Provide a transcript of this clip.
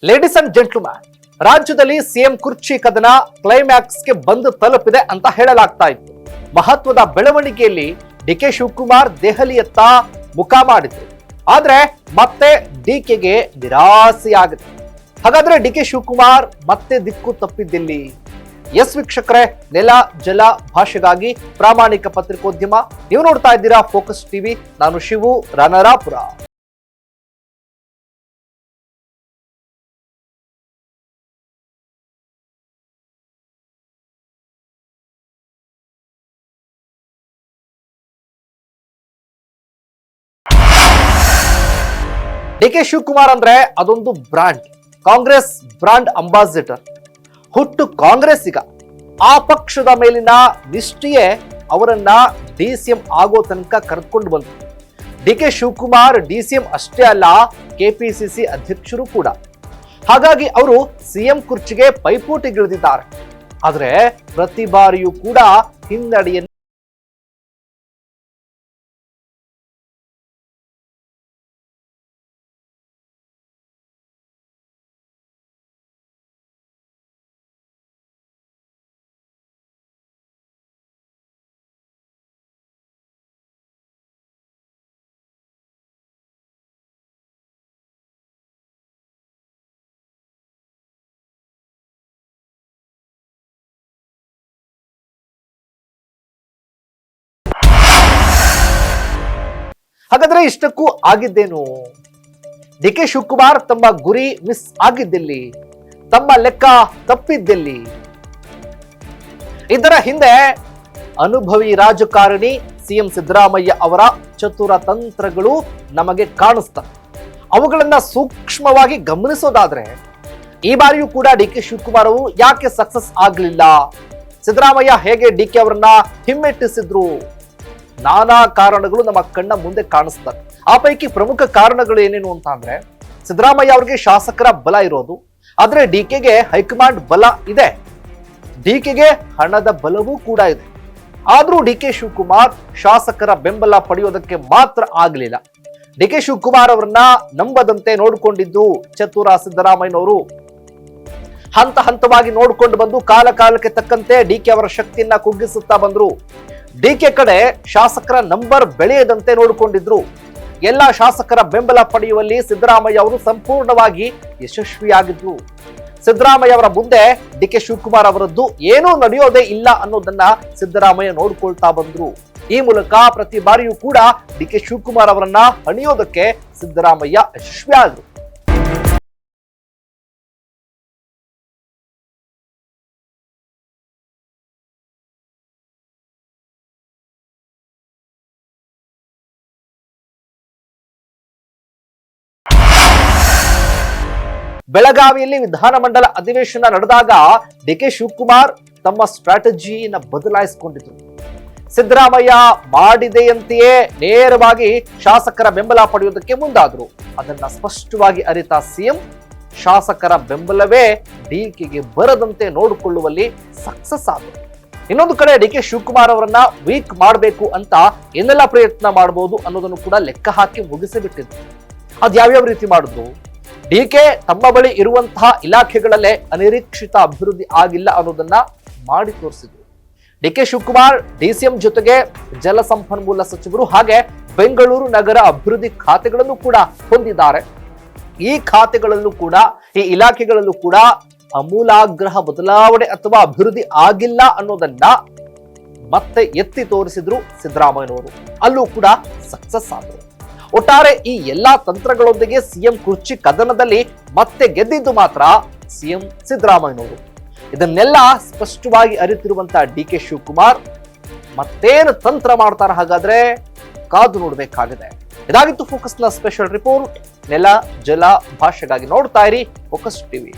Ladies and gentleman, ರಾಜ್ಯದಲ್ಲಿ CM ಕುರ್ಚಿ ಕದನ ಕ್ಲೈಮ್ಯಾಕ್ಸ್ಗೆ ಬಂದು ತಲುಪಿದೆ ಅಂತ ಹೇಳಲಾಗ್ತಾ ಇತ್ತು. ಮಹತ್ವದ ಬೆಳವಣಿಗೆಯಲ್ಲಿ ಡಿಕೆ ಶಿವಕುಮಾರ್ ದೆಹಲಿಯತ್ತ ಮುಖ ಮಾಡಿದ್ರು. ಆದ್ರೆ ಮತ್ತೆ ಡಿಕೆಗೆ ನಿರಾಸೆಯಾಗುತ್ತೆ. ಹಾಗಾದ್ರೆ ಡಿಕೆ ಶಿವಕುಮಾರ್ ಮತ್ತೆ ದಿಕ್ಕು ತಪ್ಪಿದ್ದಿಲ್ಲಿ? ಎಸ್ ವೀಕ್ಷಕರೇ, ನೆಲ ಜಲ ಭಾಷೆಗಾಗಿ ಪ್ರಾಮಾಣಿಕ ಪತ್ರಿಕೋದ್ಯಮ. ನೀವು ನೋಡ್ತಾ ಇದ್ದೀರಾ ಫೋಕಸ್ ಟಿವಿ. ನಾನು ಶಿವು ರಾನರಾಪುರ. ಡಿಕೆ ಶಿವಕುಮಾರ್ ಅಂದ್ರೆ ಅದೊಂದು ಬ್ರಾಂಡ್, ಕಾಂಗ್ರೆಸ್ ಬ್ರಾಂಡ್ ಅಂಬಾಸಿಡರ್. ಹುಟ್ಟು ಕಾಂಗ್ರೆಸ್ಸಿಗ. ಆ ಪಕ್ಷದ ಮೇಲಿನ ನಿಷ್ಠೆಯೇ ಅವರನ್ನ ಡಿಸಿಎಂ ಆಗೋ ತನಕ ಕರೆದುಕೊಂಡು ಬಂತು. ಡಿಕೆ ಶಿವಕುಮಾರ್ ಡಿಸಿಎಂ ಅಷ್ಟೇ ಅಲ್ಲ, ಕೆಪಿಸಿಸಿ ಅಧ್ಯಕ್ಷರು ಕೂಡ. ಹಾಗಾಗಿ ಅವರು ಸಿಎಂ ಕುರ್ಚಿಗೆ ಪೈಪೋಟಿಗಿಳಿದಿದ್ದಾರೆ. ಆದ್ರೆ ಪ್ರತಿ ಬಾರಿಯೂ ಕೂಡ ಹಿನ್ನಡೆಯನ್ನು ಹಾಗಾದ್ರೆ ಇಷ್ಟಕ್ಕೂ ಆಗಿದ್ದೇನು? ಡಿಕೆ ಶಿವಕುಮಾರ್ ತಮ್ಮ ಗುರಿ ಮಿಸ್ ಆಗಿದ್ದಲ್ಲಿ, ತಮ್ಮ ಲೆಕ್ಕ ತಪ್ಪಿದ್ದಲ್ಲಿ? ಇದರ ಹಿಂದೆ ಅನುಭವಿ ರಾಜಕಾರಣಿ ಸಿಎಂ ಸಿದ್ದರಾಮಯ್ಯ ಅವರ ಚತುರ ತಂತ್ರಗಳು ನಮಗೆ ಕಾಣಿಸ್ತವೆ. ಅವುಗಳನ್ನ ಸೂಕ್ಷ್ಮವಾಗಿ ಗಮನಿಸೋದಾದ್ರೆ, ಈ ಬಾರಿಯೂ ಕೂಡ ಡಿಕೆ ಶಿವಕುಮಾರ್ ಅವರು ಯಾಕೆ ಸಕ್ಸಸ್ ಆಗ್ಲಿಲ್ಲ? ಸಿದ್ದರಾಮಯ್ಯ ಹೇಗೆ ಡಿಕೆ ಅವರನ್ನ ಹಿಮ್ಮೆಟ್ಟಿಸಿದ್ರು? ನಾನಾ ಕಾರಣಗಳು ನಮ್ಮ ಕಣ್ಣ ಮುಂದೆ ಕಾಣಿಸ್ತವೆ. ಆ ಪೈಕಿ ಪ್ರಮುಖ ಕಾರಣಗಳು ಏನೇನು ಅಂತ ಅಂದ್ರೆ, ಸಿದ್ದರಾಮಯ್ಯ ಅವರಿಗೆ ಶಾಸಕರ ಬಲ ಇರೋದು, ಆದ್ರೆ ಡಿಕೆಗೆ ಹೈಕಮಾಂಡ್ ಬಲ ಇದೆ. ಡಿಕೆಗೆ ಹಣದ ಬಲವೂ ಕೂಡ ಇದೆ. ಆದ್ರೂ ಡಿಕೆ ಶಿವಕುಮಾರ್ ಶಾಸಕರ ಬೆಂಬಲ ಪಡೆಯೋದಕ್ಕೆ ಮಾತ್ರ ಆಗಲಿಲ್ಲ. ಡಿಕೆ ಶಿವಕುಮಾರ್ ಅವರನ್ನ ನಂಬದಂತೆ ನೋಡಿಕೊಂಡಿದ್ದು ಚತುರ ಸಿದ್ದರಾಮಯ್ಯನವರು. ಹಂತ ಹಂತವಾಗಿ ನೋಡ್ಕೊಂಡು ಬಂದು ಕಾಲ ಕಾಲಕ್ಕೆ ತಕ್ಕಂತೆ ಡಿಕೆ ಅವರ ಶಕ್ತಿಯನ್ನ ಕುಗ್ಗಿಸುತ್ತಾ ಬಂದ್ರು. ಡಿಕೆ ಕಡೆ ಶಾಸಕರ ನಂಬರ್ ಬೆಳೆಯದಂತೆ ನೋಡಿಕೊಂಡಿದ್ರು. ಎಲ್ಲ ಶಾಸಕರ ಬೆಂಬಲ ಪಡೆಯುವಲ್ಲಿ ಸಿದ್ದರಾಮಯ್ಯ ಅವರು ಸಂಪೂರ್ಣವಾಗಿ ಯಶಸ್ವಿಯಾಗಿದ್ರು. ಸಿದ್ದರಾಮಯ್ಯ ಅವರ ಮುಂದೆ ಡಿಕೆ ಶಿವಕುಮಾರ್ ಅವರದ್ದು ಏನೂ ನಡೆಯೋದೇ ಇಲ್ಲ ಅನ್ನೋದನ್ನ ಸಿದ್ದರಾಮಯ್ಯ ನೋಡ್ಕೊಳ್ತಾ ಬಂದ್ರು. ಈ ಮೂಲಕ ಪ್ರತಿ ಬಾರಿಯೂ ಕೂಡ ಡಿಕೆ ಶಿವಕುಮಾರ್ ಅವರನ್ನ ಹಣಿಯೋದಕ್ಕೆ ಸಿದ್ದರಾಮಯ್ಯ ಯಶಸ್ವಿಯಾದ್ರು. ಬೆಳಗಾವಿಯಲ್ಲಿ ವಿಧಾನಮಂಡಲ ಅಧಿವೇಶನ ನಡೆದಾಗ ಡಿಕೆ ಶಿವಕುಮಾರ್ ತಮ್ಮ ಸ್ಟ್ರಾಟಜಿಯನ್ನು ಬದಲಾಯಿಸಿಕೊಂಡಿದ್ರು. ಸಿದ್ದರಾಮಯ್ಯ ಮಾಡಿದೆಯಂತೆಯೇ ನೇರವಾಗಿ ಶಾಸಕರ ಬೆಂಬಲ ಪಡೆಯುವುದಕ್ಕೆ ಮುಂದಾದ್ರು. ಅದನ್ನ ಸ್ಪಷ್ಟವಾಗಿ ಅರಿತ ಸಿಎಂ ಶಾಸಕರ ಬೆಂಬಲವೇ ಡಿಕೆಗೆ ಬರದಂತೆ ನೋಡಿಕೊಳ್ಳುವಲ್ಲಿ ಸಕ್ಸಸ್ ಆದರು. ಇನ್ನೊಂದು ಕಡೆ ಡಿಕೆ ಶಿವಕುಮಾರ್ ಅವರನ್ನ ವೀಕ್ ಮಾಡಬೇಕು ಅಂತ ಏನೆಲ್ಲ ಪ್ರಯತ್ನ ಮಾಡಬಹುದು ಅನ್ನೋದನ್ನು ಕೂಡ ಲೆಕ್ಕ ಹಾಕಿ ಮುಗಿಸಿಬಿಟ್ಟಿದ್ರು. ಅದ್ಯಾವ್ಯಾವ ರೀತಿ ಮಾಡಿದ್ರು? ಡಿಕೆ ತಮ್ಮ ಬಳಿ ಇರುವಂತಹ ಇಲಾಖೆಗಳಲ್ಲೇ ಅನಿರೀಕ್ಷಿತ ಅಭಿವೃದ್ಧಿ ಆಗಿಲ್ಲ ಅನ್ನೋದನ್ನ ಮಾಡಿ ತೋರಿಸಿದ್ರು. ಡಿಕೆ ಶಿವಕುಮಾರ್ ಡಿಸಿಎಂ ಜೊತೆಗೆ ಜಲಸಂಪನ್ಮೂಲ ಸಚಿವರು ಹಾಗೆ ಬೆಂಗಳೂರು ನಗರ ಅಭಿವೃದ್ಧಿ ಖಾತೆಗಳನ್ನು ಕೂಡ ಹೊಂದಿದ್ದಾರೆ. ಈ ಖಾತೆಗಳಲ್ಲೂ ಕೂಡ, ಈ ಇಲಾಖೆಗಳಲ್ಲೂ ಕೂಡ ಅಮೂಲಾಗ್ರಹ ಬದಲಾವಣೆ ಅಥವಾ ಅಭಿವೃದ್ಧಿ ಆಗಿಲ್ಲ ಅನ್ನೋದನ್ನ ಮತ್ತೆ ಎತ್ತಿ ತೋರಿಸಿದ್ರು ಸಿದ್ದರಾಮಯ್ಯನವರು. ಅಲ್ಲೂ ಕೂಡ ಸಕ್ಸಸ್ ಆದರು. ಒಟ್ಟಾರೆ ಈ ಎಲ್ಲಾ ತಂತ್ರಗಳೊಂದಿಗೆ ಸಿಎಂ ಕುರ್ಚಿ ಕದನದಲ್ಲಿ ಮತ್ತೆ ಗೆದ್ದಿದ್ದು ಮಾತ್ರ ಸಿಎಂ ಸಿದ್ದರಾಮಯ್ಯನವರು. ಇದನ್ನೆಲ್ಲ ಸ್ಪಷ್ಟವಾಗಿ ಅರಿತಿರುವಂತಹ ಡಿಕೆ ಶಿವಕುಮಾರ್ ಮತ್ತೇನು ತಂತ್ರ ಮಾಡ್ತಾರೆ ಹಾಗಾದ್ರೆ ಕಾದು ನೋಡಬೇಕಾಗಿದೆ. ಇದಾಗಿತ್ತು ಫೋಕಸ್ನ ಸ್ಪೆಷಲ್ ರಿಪೋರ್ಟ್. ನೆಲ ಜಲ ಭಾಷೆಗಾಗಿ ನೋಡ್ತಾ ಇರಿ ಫೋಕಸ್ ಟಿವಿ.